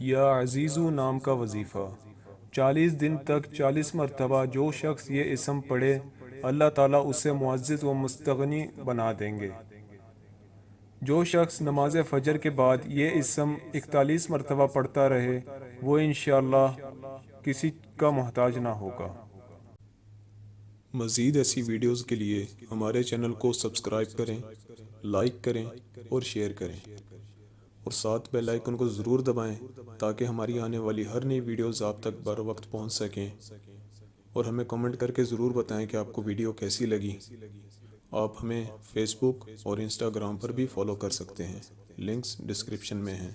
یا عزیزو نام کا وظیفہ 40 دن تک 40 مرتبہ جو شخص یہ اسم پڑھے اللہ تعالیٰ اسے معزز و مستغنی بنا دیں گے۔ جو شخص نماز فجر کے بعد یہ اسم 41 مرتبہ پڑھتا رہے وہ انشاءاللہ کسی کا محتاج نہ ہوگا۔ مزید ایسی ویڈیوز کے لیے ہمارے چینل کو سبسکرائب کریں، لائک کریں اور شیئر کریں، اور ساتھ بیل آئیکن کو ضرور دبائیں تاکہ ہماری آنے والی ہر نئی ویڈیوز آپ تک بر وقت پہنچ سکیں، اور ہمیں کمنٹ کر کے ضرور بتائیں کہ آپ کو ویڈیو کیسی لگی۔ آپ ہمیں فیس بک اور انسٹاگرام پر بھی فالو کر سکتے ہیں، لنکس ڈسکرپشن میں ہیں۔